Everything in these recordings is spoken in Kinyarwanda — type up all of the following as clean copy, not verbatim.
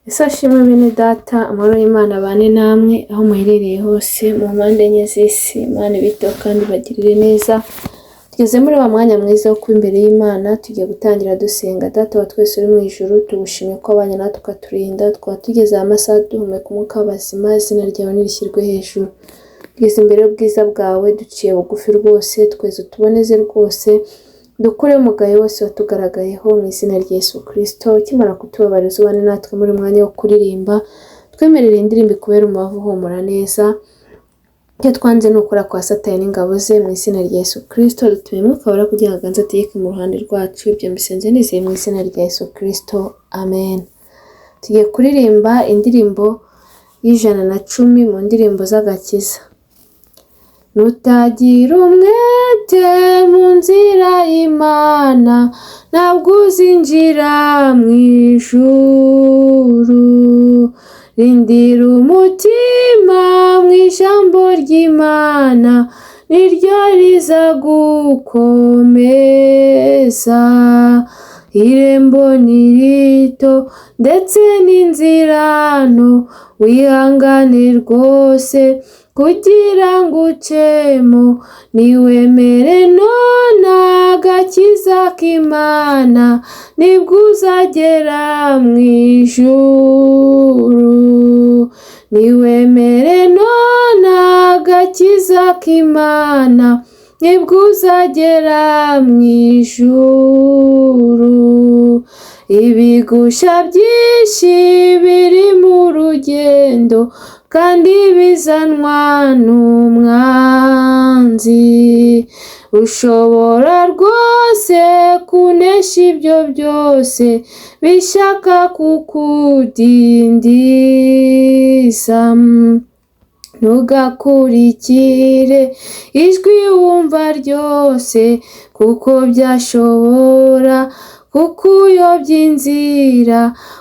Ese ashimwe bene data, amahoro y'Imana abane namwe aho muherereye hose mu mpande enye z'isi. Imana ibiteho kandi bagirire neza. Tugeze muri wa mwanya mwiza wo kuba imbere y'Imana, tugiye gutangira dusenga. Data wa twese uri mu ijuru, tugushimye ko wabanye natwe ukaturinda, twaba tugeze aya masaha duhumeka umwuka w'abazima, izina ryawe nirishyirwe hejuru. Tugeze imbere y'ubwiza bwawe, duciye bugufi rwose, tweze utuboneze rwose, dukure umugayo wose watugaragayeho mu izina rya Yesu Kristo. Ukimara kutubabariza ubane natwe muri mwanya wo kuririmba, twemerere indirimbo ikubera umubavu uhumura neza. Icyo twanze ni ukora kwa Satani n'ingabo ze mu izina rya Yesu Kristo. Dutuye mwuka wera kugira ngo aganze ategeke mu ruhande rwacu. Ibyo mbisenze nizeye mu izina rya Yesu Kristo, amen. Tugiye kuririmba indirimbo y'110 mu ndirimbo z'agakiza. Nutagira umwete mu nzira y'Imana, ntabwo uzinjira mu ijuru. Rindira umutima mu ijambo ry'Imana, niryo rizagukomeza. Irembo ni rito ndetse n'inzira nto, wihangane rwose kugira ngo ucemo. Niwemere none agakiza k'Imana, nibwo uzagera mu ijuru. Niwemere none agakiza k'Imana, nibwo uzagera mu ijuru. Ibigusha byinshi biri mu rugendo, kandi bizanwa n'umwanzi. Ushobora rwose kunesha ibyo byose bishaka kukudindiza. Ntugakurikire ijwi wumva ryose, kuko byashobora kukuyobya inzira.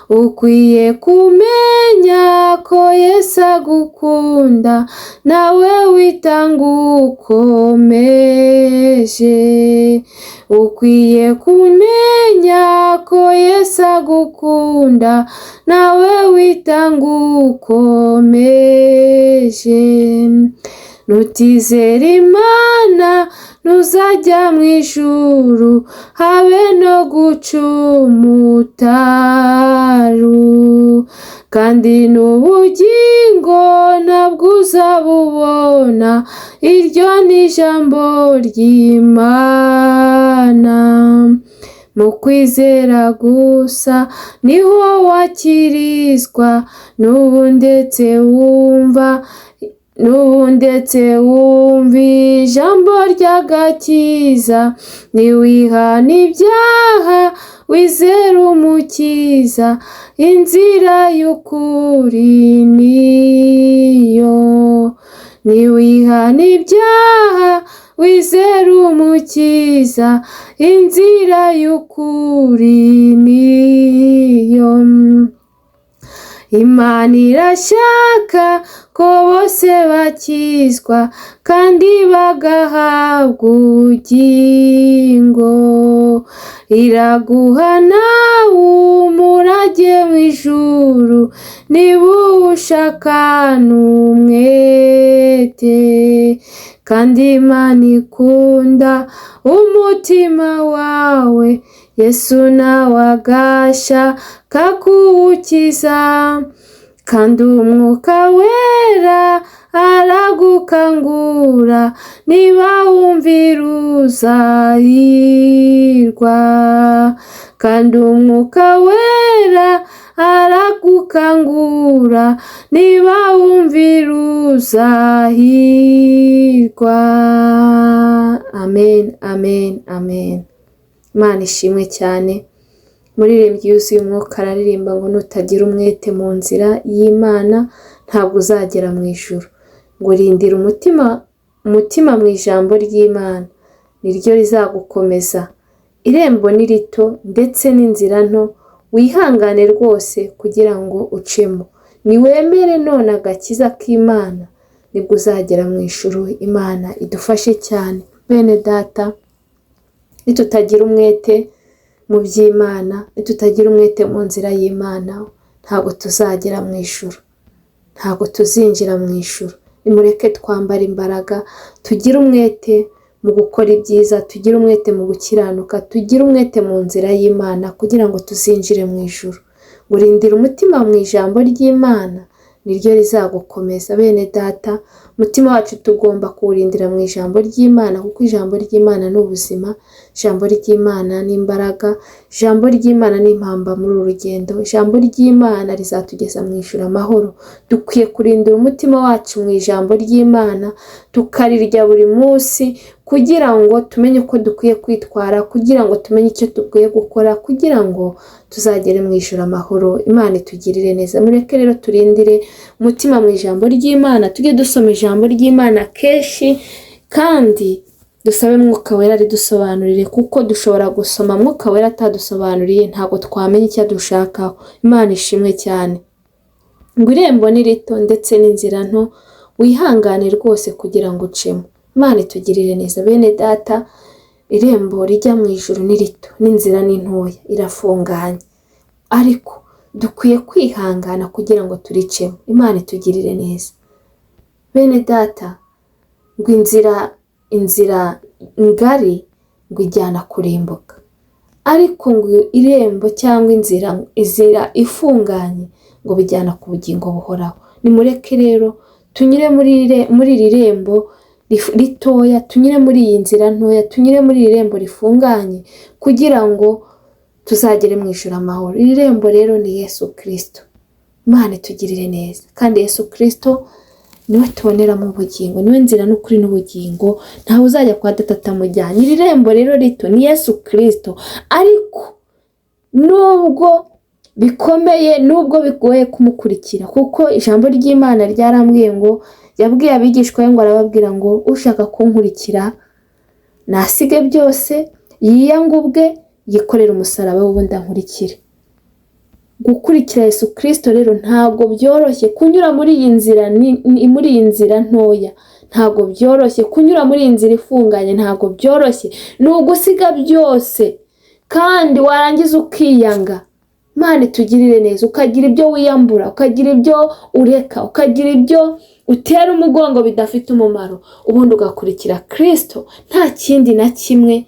Ukwiye kumenya ko Yesu agukunda, nawe witanga ukomeje. Ukwiye kumenya ko Yesu agukunda, nawe witanga ukomeje. Nutizera Imana ntuzajya mu ijuru, habe no guca umutaru. Kandi n'ubugingo ntabwo uzabubona, iryo ni ijambo ry'Imana. Mu kwizera gusa niho wakirizwa, n'ubu ndetse wumva ijambo ry'agakiza. Niwihana ibyaha wizera umukiza, inzira y'ukuri niyo. Niwihana ibyaha wizera umukiza, inzira y'ukuri niyo. Imana irashaka ko bose bakizwa, kandi bagahabwa ubugingo. Iraguha nawe umurage mu ijuru, niba uwushakana umwete. Kandi Imana ikunda umutima wawe, Yesu nawe agashaka kuwukiza. Kandi umwuka wera aragukangura, niba wumvira uzahirwa. Kandi umwuka wera aragukangura, niba wumvira uzahirwa. Amen, amen, amen. Imana ishimwe cyane. Umuririmbyi yuzuye umwuka araririmba ngo nutagira umwete mu nzira y'Imana, ntabwo uzagera mu ijuru. Ngo rindira umutima mu ijambo ry'Imana, niryo rizagukomeza. Irembo ni rito ndetse n'inzira nto, wihangane rwose kugira ngo ucemo. Niwemere none agakiza k'Imana, nibwo uzagera mu ijuru. Imana idufashe cyane. Bene data, nitutagira umwete mu by'Imana, nitutagira umwete mu nzira y'Imana, ntabwo tuzagera mu ijuru, ntabwo tuzinjira mu ijuru. Nimureke twambare imbaraga, tugire umwete mu gukora ibyiza, tugire umwete mu gukiranuka, tugire umwete mu nzira y'Imana kugira ngo tuzinjire mu ijuru. Urindira umutima mu ijambo ry'Imana niryo rizagukomeza. Bene data, umutima wacu tugomba kuwurindira mu ijambo ry'Imana, kuko ijambo ry'Imana ni ubuzima, ijambo ry'Imana ni imbaraga, ijambo ry'Imana ni impamba muri uru rugendo, ijambo ry'Imana rizatugeza mu ijuru amahoro. Dukwiye kurindira umutima wacu mu ijambo ry'Imana, tukarirya buri munsi kugira ngo tumenye uko dukwiye kwitwara, kugira ngo tumenye icyo dukwiye gukora, kugira ngo tuzagere mu ijuru amahoro. Imana itugirire neza. Mureke rero turindire umutima mu ijambo ry'Imana, tujye dusoma ijambo ry'Imana kenshi, kandi dusabe Mwuka Wera ridusobanurire, kuko dushobora gusoma Mwuka Wera atadusobanuriye ntabwo twamenya icyo dushakaho. Imana ishimwe cyane. Ngo irembo ni rito ndetse n'inzira nto, wihangane rwose kugira ngo ucemo. Imana itugirire neza. Bene data, irembo rijya mu ijuru ni rito, n'inzira ni ntoya, irafunganye, ariko dukwiye kwihangana kugira ngo turicemo. Imana itugirire neza. Bene data, ngo inzira ngari ngo ijyana kurimbuka, ariko ngo irembo cyangwa inzira ifunganye ngo bijyana ku bugingo buhoraho. Nimureke rero tunyure muri iri rembo ritoya, tunyure muri iyi nzira ntoya, tunyure muri iri rembo rifunganye kugira ngo tuzagere mu ijuru amahoro. Iri rembo rero ni Yesu Kristo. Imana itugirire neza. Kandi Yesu Kristo niwe tuboneramo ubugingo, niwe nzira n'ukuri n'ubugingo, ntawe uzajya kwa Data atamujyanye. Iri rembo rero rito ni Yesu Kristo, ariko nubwo bikomeye, nubwo bigoye kumukurikira, kuko ijambo ry'Imana ryarambwiye ngo, yabwiye abigishwa be ngo arababwira ngo ushaka kunkurikira nasige byose, yiyange ubwe, yikorere umusaraba w'ubundi ankurikire. Gukurikira Yesu Kristo rero ntabwo byoroshye. Kunyura muri iyi nzira ntoya ntabwo byoroshye, kunyura muri iyi nzira ifunganye ntabwo byoroshye. Ni ugusiga byose kandi warangiza ukiyanga. Imana itugirire neza. Ukagira ibyo wiyambura, ukagira ibyo ureka, ukagira ibyo utera umugongo bidafite umumaro, ubundi ugakurikira Kristo. Nta kindi na kimwe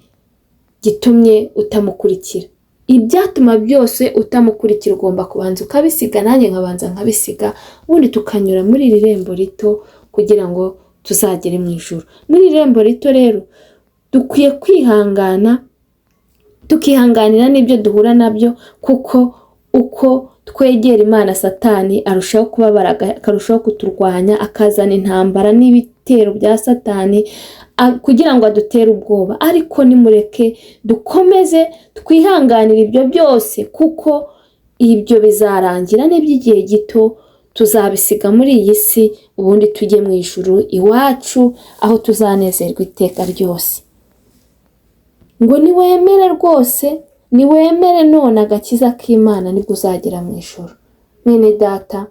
gitumye utamukurikira. Ibyatuma byose utamukurikira ugomba kubanza ukabisiga, nanjye nkabanza nkabisiga, ubundi tukanyura muri iri rembo rito kugira ngo tuzagere mu ijuru. Muri iri rembo rito rero dukwiye kwihangana, tukihanganira n'ibyo duhura nabyo, kuko uko twegera Imana Satani arushaho kubabara, akarushaho kuturwanya, akazana intambara n'ibitero bya Satani kugira ngo adutere ubwoba. Ariko nimureke dukomeze twihanganira ibyo byose, kuko ibyo bizarangira n'iby'igihe gito. Tuzabisiga muri iyi si, ubundi tujye mu ijuru iwacu, aho tuzanezerwa iteka ryose. Ngo niwemere rwose, niwemere none agakiza k'Imana nibwo uzagera mu ijuru. Mwene data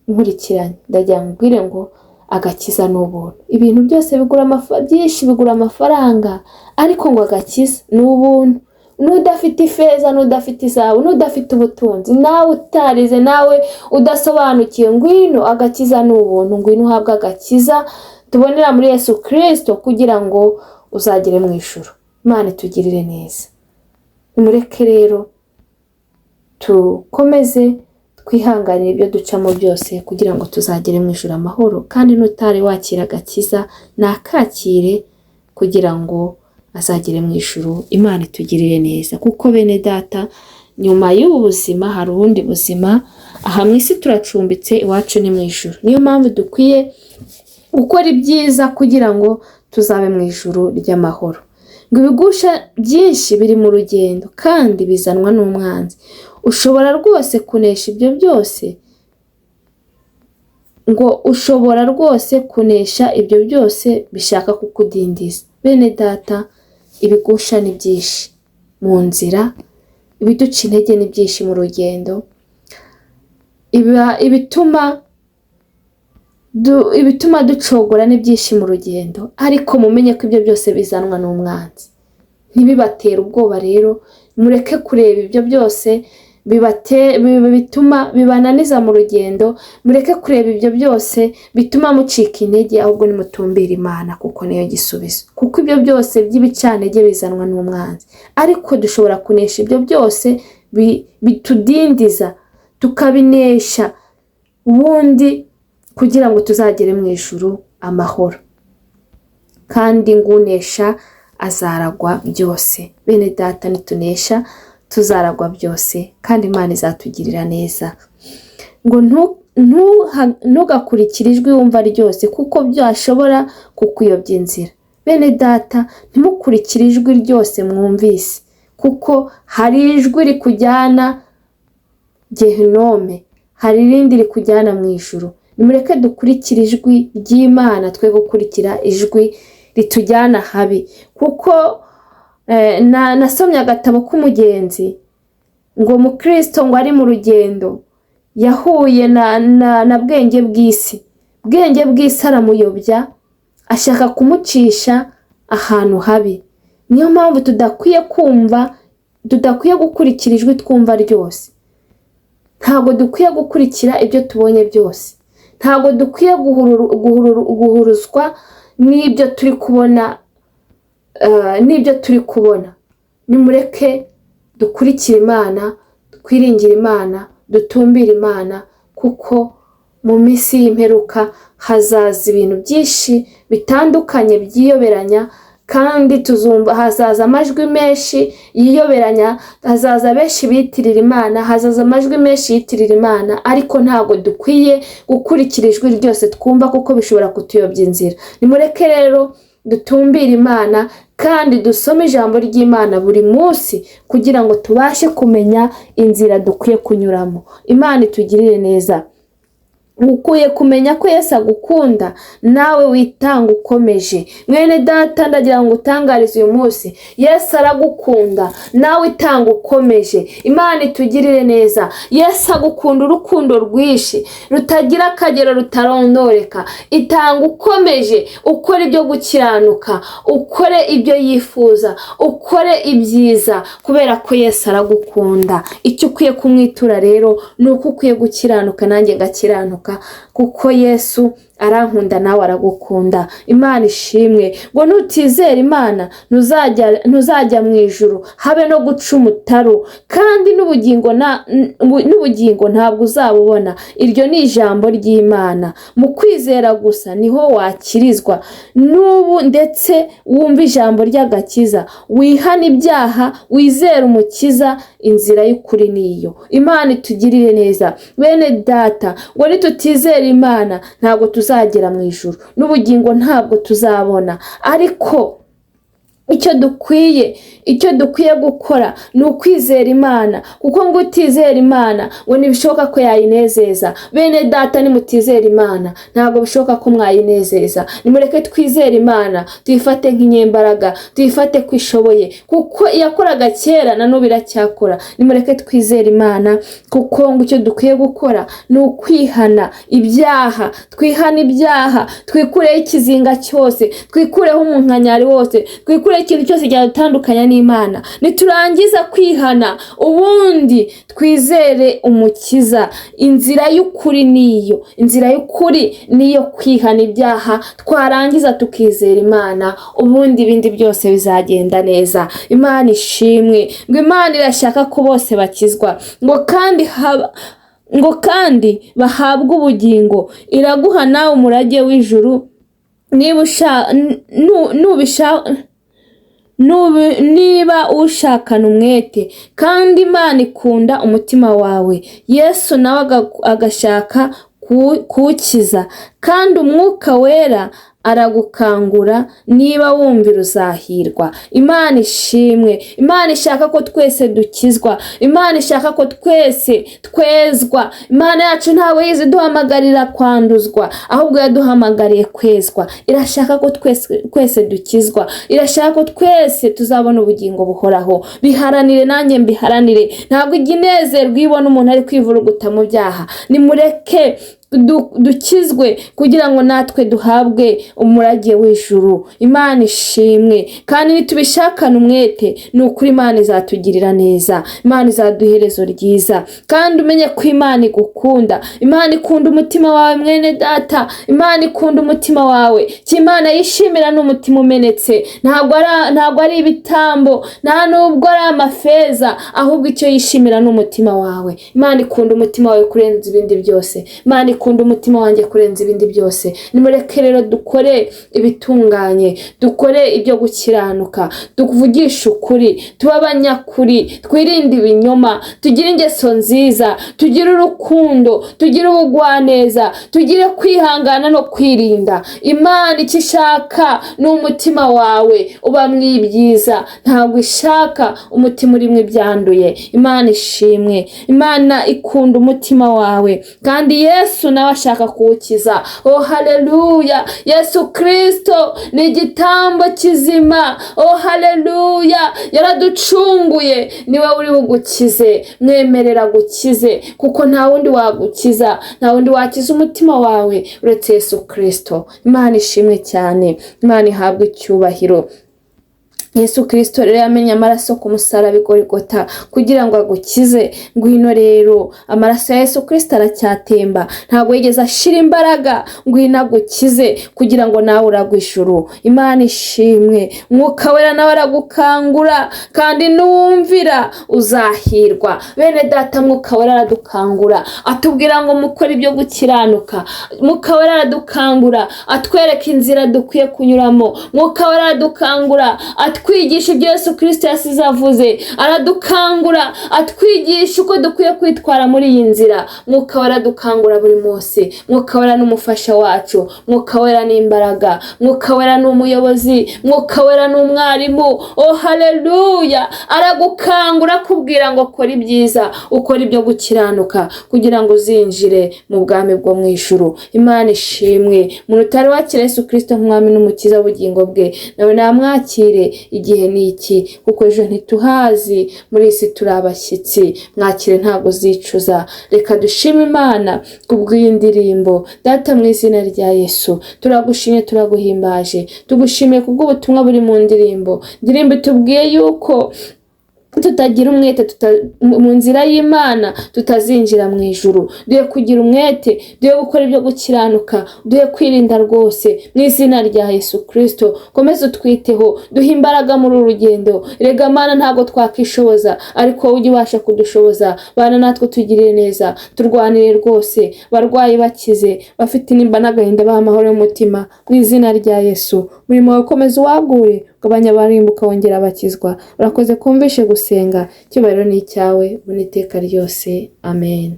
nkurikiranye, ndagira nkubwire ngo agakiza ni ubuntu. Ibintu byose byinshi bigura amafaranga, ariko ngo agakiza ni ubuntu. N'udafite ifeza, n'udafite izahabu, n'udafite ubutunzi, nawe utarize, nawe udasobanukiwe, ngwino, agakiza ni ubuntu. Ngwino uhabwe agakiza tubonera muri Yesu Kristo kugira ngo uzagere mu ijuru. Imana itugirire neza. Nimureke rero tukomeze twihanganire ibyo ducamo byose kugira ngo tuzagere mu ijuru amahoro. Kandi n'utari wakira agakiza nakakire kugira ngo azagere mu ijuru. Imana itugirire neza. Kuko bene data, nyuma y'ubu buzima hari ubundi buzima. Aha mu isi turacumbitse, iwacu ni mu ijuru. Niyo mpamvu dukwiye gukora ibyiza kugira ngo tuzabe mu ijuru ry'amahoro. Ngo ibigusha byinshi biri mu rugendo kandi bizanwa n'umwanzi. Ushobora rwose kunesha ibyo byose, ngo ushobora rwose kunesha ibyo byose bishaka kukudindiza. Bene data, ibigusha ni byinshi mu nzira, ibiduca intege ni byinshi mu rugendo, ibituma ducogora ni byinshi mu rugendo, ariko mumenye ko ibyo byose bizanwa n'umwanzi. Ntibibatere ubwoba rero, mureke kureba ibyo byose bituma bibananiza mu rugendo. Mureke kureba ibyo byose bituma mucika intege, ahubwo nimutumbire Imana kuko niyo gisubizo. Kuko ibyo byose by'ibicantege bizanwa n'umwanzi, ariko dushobora kunesha ibyo byose bitudindiza, tukabinesha ubundi kugira ngo tuzagere mu ijuru amahoro. Kandi ngunesha azaragwa byose. Bene data, nitunesha tuzaragwa byose kandi Imana izatugirira neza. Ngo ntugakurikire ijwi wumva ryose kuko byashobora kukuyobya inzira. Bene data, ntimukurikire ijwi ryose mwumvise, kuko hari ijwi rikujyana Gehinome, hari irindi rikujyana mu ijuru. Nimureke dukurikire ijwi ry'Imana, twe gukurikira ijwi ritujyana habi. Kuko nasomye agatabo k'umugenzi ngo Mukristo ngo ari mu rugendo yahuye na bwenge bw'isi. Bwenge bw'isi aramuyobya, ashaka kumucisha ahantu habi. Niyo mpamvu tudakwiye gukurikira ijwi twumva ryose. Ntabwo dukwiye gukurikira ibyo tubonye byose. Ntabwo dukwiye guhuruzwa n'ibyo turi kubona. Nimureke dukurikire Imana, twiringire Imana, dutumbire Imana, kuko mu minsi y'imperuka hazaza ibintu byinshi bitandukanye byiyoberanya, kandi tuzumva hazaza amajwi menshi yiyoberanya, hazaza benshi bitirira Imana, hazaza amajwi menshi yitirira Imana, ariko ntabwo dukwiye gukurikira ijwi ryose twumva kuko bishobora kutuyobya inzira. Nimureke rero dutumbire Imana kandi dusome ijambo ry'Imana buri munsi kugira ngo tubashe kumenya inzira dukwiye kunyuramo. Imana itugirire neza. Ukwiye kumenya ko Yesu agukunda, nawe witanga ukomeje. Mwene data, ndagira ngo utangarize uyu munsi, Yesu aragukunda, nawe itanga ukomeje. Imana itugirire neza. Yesu agukunda urukundo rwinshi rutagira akagero, rutarondoreka. Itanga ukomeje, ukore ibyo gukiranuka, ukore ibyo yifuza, ukore ibyiza, kubera ko Yesu aragukunda. Icyo ukwiye kumwitura rero ni uko ukwiye gukiranuka, nanjye ngakiranuka, kuko Yesu arankunda nawe aragukunda. Imana ishimwe. Ngo nutizera Imana ntuzajya mu ijuru, habe no guca umutaru, kandi n'ubugingo ntabwo uzabubona. Iryo ni ijambo ry'Imana. Mu kwizera gusa niho wakirizwa. N'ubu ndetse wumva ijambo ry'agakiza, wihana ibyaha, wizera umukiza, inzira y'ukuri niyo. Imana itugirire neza. Bene data, ngo nitutizera Imana ntabwo tuzagera mu ijuru, n'ubugingo ntabwo tuzabona. Ariko icyo dukwiye gukora ni ukwizera Imana, kuko ngo utizera Imana ngo ntibishoboka ko yayinezeza. Bene data, nimutizera Imana ntabwo bishoboka ko mwayinezeza. Nimureke twizere Imana, tuyifate nk'inyembaraga, tuyifate ko ishoboye, kuko iyakoraga kera na n'ubu iracyakora. Nimureke twizere Imana, kuko ngo icyo dukwiye gukora ni ukwihana ibyaha. Twihana ibyaha, twikureho ikizinga cyose, twikureho umunkanyari wose, twikureho ikintu cyose cyadutandukanya n'Imana. Niturangiza kwihana, ubundi twizere umukiza. Inzira y'ukuri niyo. Inzira y'ukuri niyo kwihana ibyaha. Twarangiza tukizera Imana, ubundi ibindi byose bizagenda neza. Imana ishimwe. Ngo Imana irashaka ko bose bakizwa, ngo kandi bahabwe ubugingo. Iraguha nawe umurage w'ijuru niba ushakana umwete. Kandi Imana ikunda umutima wawe. Yesu nawe agashaka kuwukiza, kandi Umwuka Wera aragukangura. Niba wumvira uzahirwa. Imana ishimwe. Imana ishaka ko twese dukizwa. Imana ishaka ko twese twezwa. Imana yacu ntawe yize duhamagarira kwanduzwa, ahubwo yaduhamagariye kwezwa. Irashaka ko twese dukizwa. Irashaka ko twese tuzabona ubugingo buhoraho. Biharanire, nanjye mbiharanire. Ntabwo ijya inezerwa ibona umuntu ari kwivuruguta mu byaha. Nimureke dukizwe kugira ngo natwe duhabwe umurage w'ijuru. Imana ishimwe, kandi nitubishakana umwete ni ukuri Imana izatugirira neza, Imana izaduha iherezo ryiza. Kandi umenye ko Imana igukunda, Imana ikunda umutima wawe mwene data, Imana ikunda umutima wawe. Imana yishimira n'umutima umenetse, ntabwo ari ibitambo, nta nubwo ari amafeza, ahubwo icyo yishimira n'umutima wawe. Imana ikunda umutima wawe kurenza ibindi byose, Imana ikunda umutima wanjye kurenza ibindi byose. Nimureke rero dukore ibitunganye, dukore ibyo gukiranuka, tuvugishe ukuri, tube abanyakuri, twirinde ibinyoma, tugire ingeso nziza, tugire urukundo, tugire ubugwaneza, tugire kwihangana no kwirinda. Imana icyo ishaka ni umutima wawe ubamwo ibyiza, ntabwo ishaka umutima urimo ibyanduye. Imana ishimwe, Imana ikunda umutima wawe, kandi Yesu nawe ashaka kuwukiza. Oh haleluya! Yesu Kristo ni igitambo kizima. Oh haleluya! Yaraducunguye, niwe uri bugukize. Mwemerera gukize, kuko nta wundi wagukiza, nta wundi wakiza umutima wawe uretse Yesu Kristo. Imana ishimwe cyane, Imana ihabwe icyubahiro. Yesu Kristo rero yamenye amaraso ku musaraba i Golgotha kugira ngo agukize. Ngwino rero, amaraso ya Yesu Kristo aracyatemba, ntabwo yigeze ashira imbaraga. Ngwino agukize kugira ngo nawe uragwe ijuru. Imana ishimwe, Mwuka Wera nawe aragukangura, kandi nuwumvira uzahirwa. Bene data, Mwuka Wera aradukangura, atubwira ngo mukore ibyo gukiranuka. Mwuka Wera aradukangura, atwereka inzira dukwiye kunyuramo. Mwuka Wera aradukangura, atwigisha ibyo Yesu Kristo yasize avuze. Aradukangura, atwigisha uko dukwiye kwitwara muri iyi nzira. Mwuka Wera aradukangura buri munsi. Mwuka Wera ni umufasha wacu, Mwuka Wera ni imbaraga, Mwuka Wera ni umuyobozi, Mwuka Wera ni umwarimu. Oh haleluya! Aragukangura akubwira ngo kora ibyiza, ukora ibyo gukiranuka, kugira ngo uzinjire mu bwami bwo mu ijuru. Imana ishimwe. Umuntu utari wakira Yesu Kristo nk'umwami n'umukiza w'ubugingo bwe, nawe namwakire. Igihe ni iki, kuko ejo ntituhazi, muri isi turi abashyitsi. Mwakire, ntabwo uzicuza. Reka dushime Imana kubw'iyi ndirimbo. Data, mu izina rya Yesu turagushimye, turaguhimbaje, tugushimiye kubw'ubutumwa buri mu ndirimbo. Indirimbo itubwiye yuko tutagira umwete mu nzira y'Imana tutazinjira mu ijuru. Duhe kugira umwete, duhe gukora ibyo gukiranuka, duhe kwirinda rwose mu izina rya Yesu Kristo. Komeza utwiteho, duhe imbaraga muri uru rugendo. Erega Mana, ntabwo twakishoboza, ariko wowe ujye ubasha kudushoboza. Bana natwe, tugirire neza, turwanire rwose. Barwayi bakize, bafite intimba n'agahinda baha amahoro y'umutima mu izina rya Yesu. Umurimo wawe ukomeze uwagure, ugabanya abarimbuka wongera abakizwa. Urakoze kumvishe gusenga. Icyubahiro ni icyawe, ubu n'iteka ryose. Amen.